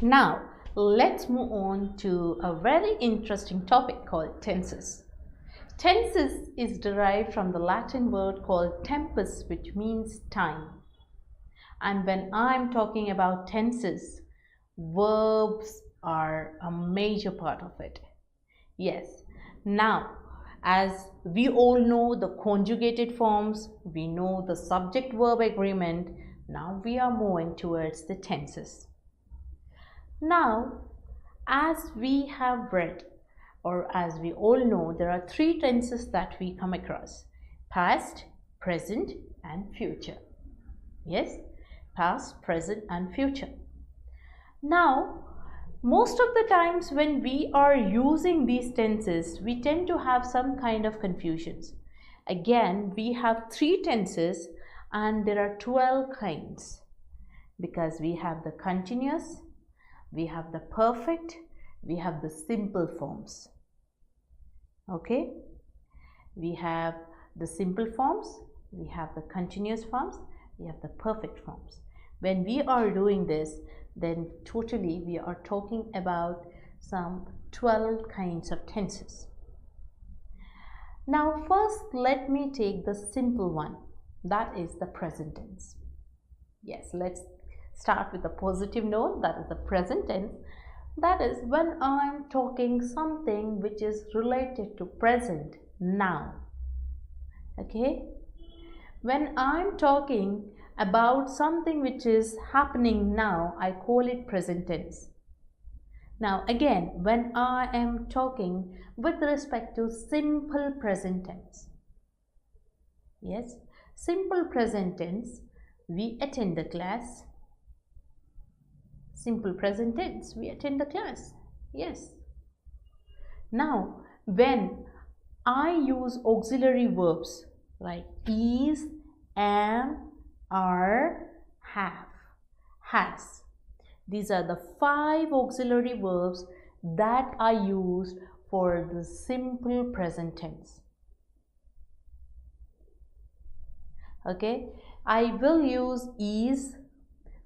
Now, let's move on to a very interesting topic called tenses. Tenses is derived from the Latin word called tempus, which means time. And when I'm talking about tenses, verbs are a major part of it. Yes. Now, as we all know the conjugated forms, we know the subject-verb agreement, now we are moving towards the tenses. Now, as we have read, or as we all know, there are three tenses that we come across: past, present, and future. Yes, past, present, and future. Now, most of the times when we are using these tenses, we tend to have some kind of confusions. Again, we have three tenses and there are 12 kinds, because we have the continuous, we have the perfect, we have the simple forms. Okay, we have the simple forms, we have the continuous forms, we have the perfect forms. When we are doing this, then totally we are talking about some 12 kinds of tenses. Now first let me take the simple one, that is the present tense. Yes, let's start with a positive note, that is the present tense. That is when I'm talking something which is related to present now. Okay, when I'm talking about something which is happening now, I call it present tense. Now again, when I am talking with respect to simple present tense, yes, simple present tense, we attend the class. Simple present tense, we attend the class. Yes. Now, when I use auxiliary verbs like is, am, are, have, has, these are the 5 auxiliary verbs that are used for the simple present tense. Okay, I will use is,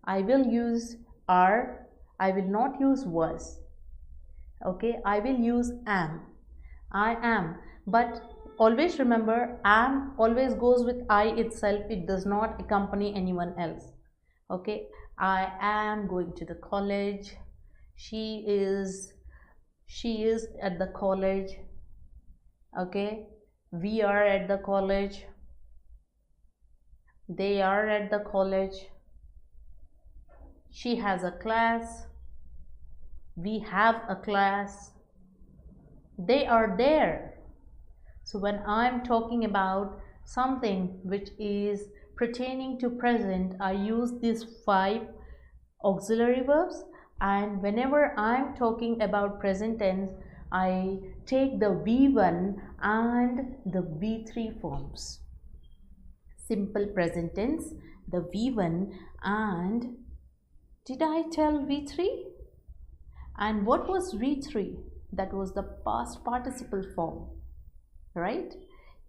I will use are, I will not use was. Okay, I will use am, I am, but always remember, am always goes with I itself, it does not accompany anyone else. Okay, I am going to the college, she is at the college. Okay, we are at the college, they are at the college, she has a class, we have a class, they are there. So when I'm talking about something which is pertaining to present, I use these 5 auxiliary verbs, and whenever I'm talking about present tense, I take the V1 and the V3 forms. Simple present tense, the V1, and did I tell V3? And what was V3? That was the past participle form, right?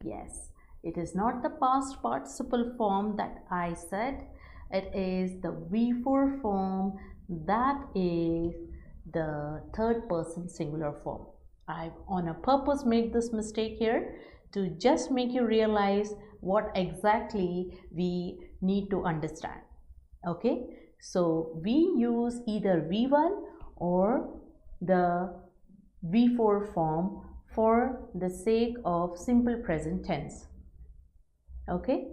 Yes, it is not the past participle form that I said. It is the V4 form, that is the third person singular form. I've on a purpose made this mistake here to just make you realize what exactly we need to understand. Okay, so we use either V1 or the V4 form for the sake of simple present tense. Okay,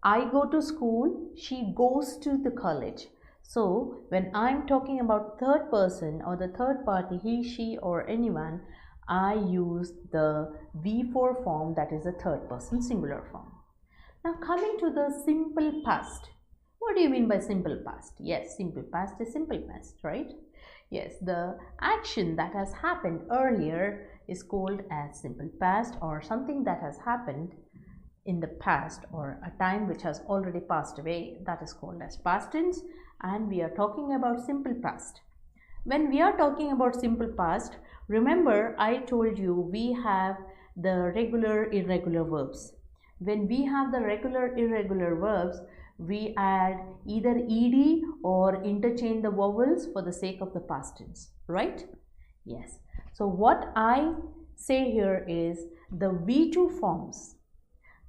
I go to school, she goes to the college. So when I'm talking about third person or the third party, he, she, or anyone, I use the V4 form, that is the third person singular form. Now coming to the simple past. What do you mean by simple past? Yes, simple past is simple past, right? Yes, the action that has happened earlier is called as simple past, or something that has happened in the past or a time which has already passed away, that is called as past tense, and we are talking about simple past. When we are talking about simple past, remember I told you we have the regular irregular verbs. When we have the regular irregular verbs, we add either ed or interchange the vowels for the sake of the past tense, right? Yes. So what I say here is the V2 forms.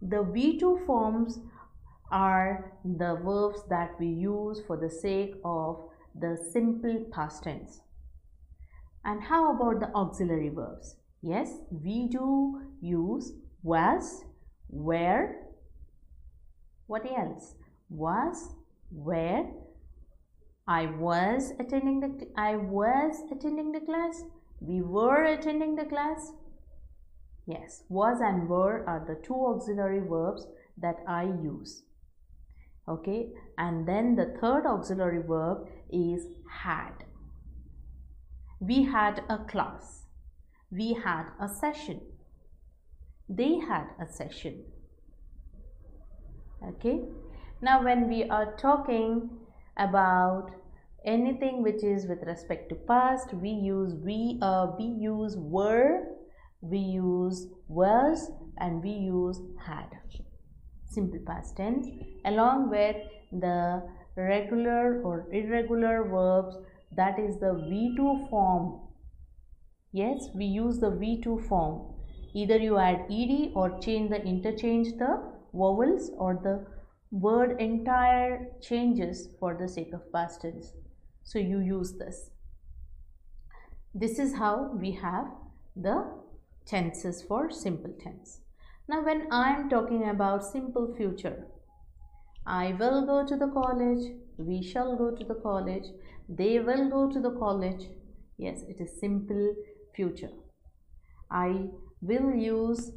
The V2 forms are the verbs that we use for the sake of the simple past tense. And how about the auxiliary verbs? Yes, we do use was, were, what else? Was, were, I was attending the class, we were attending the class. Yes, was and were are the two auxiliary verbs that I use. Okay, and then the third auxiliary verb is had. We had a class. We had a session. They had a session. Okay, now when we are talking about anything which is with respect to past, we use were, we use was, and we use had. Simple past tense, along with the regular or irregular verbs, that is the V2 form. Yes, we use the V2 form. Either you add ed or interchange the vowels, or the word entire changes for the sake of past tense. So you use this. This is how we have the tenses for simple tense. Now when I am talking about simple future, I will go to the college, we shall go to the college, they will go to the college. Yes, it is simple future. I will use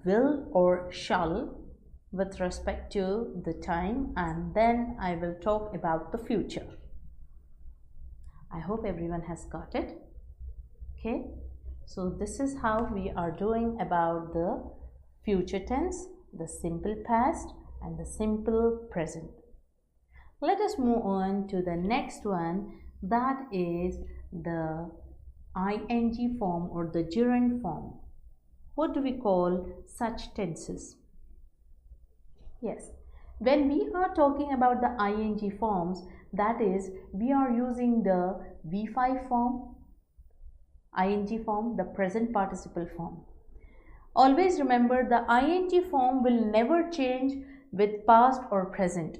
will or shall with respect to the time, and then I will talk about the future. I hope everyone has got it. Okay, so this is how we are doing about the future tense, the simple past, and the simple present. Let us move on to the next one, that is the ing form or the gerund form. What do we call such tenses? Yes, when we are talking about the ing forms, that is, we are using the V5 form, ing form, the present participle form. Always remember, the ing form will never change with past or present.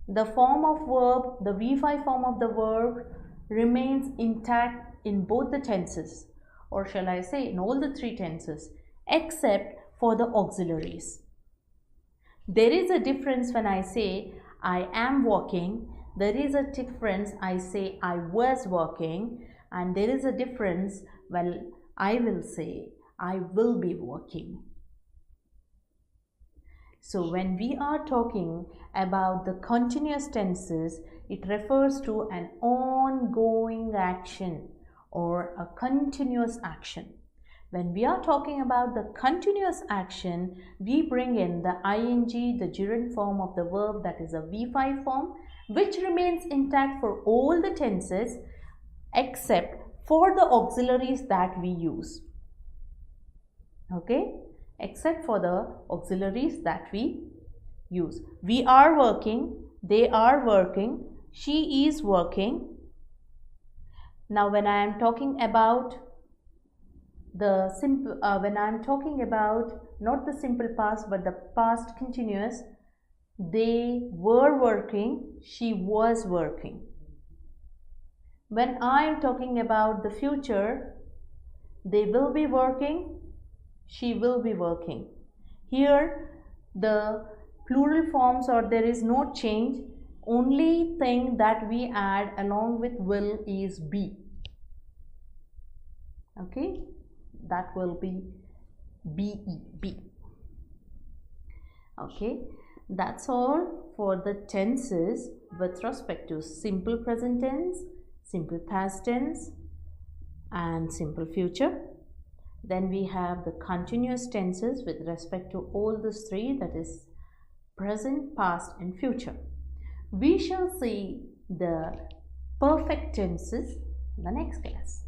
The form of verb, the V5 form of the verb, remains intact in both the tenses, or shall I say in all the three tenses, except for the auxiliaries. There is a difference when I say I am walking, there is a difference I say I was walking, and there is a difference when I will say I will be walking. So when we are talking about the continuous tenses, it refers to an ongoing action or a continuous action. When we are talking about the continuous action, we bring in the ing, the gerund form of the verb, that is a V5 form, which remains intact for all the tenses except for the auxiliaries that we use. Okay, except for the auxiliaries that we use. We are working, they are working, she is working. Now when I am talking about the simple, when I am talking about not the simple past but the past continuous, they were working, she was working. When I am talking about the future, they will be working, she will be working. Here the plural forms, or there is no change, only thing that we add along with will is be. Okay, that will be be. Okay, that's all for the tenses with respect to simple present tense, simple past tense, and simple future. Then we have the continuous tenses with respect to all these three, that is present, past, and future. We shall see the perfect tenses in the next class.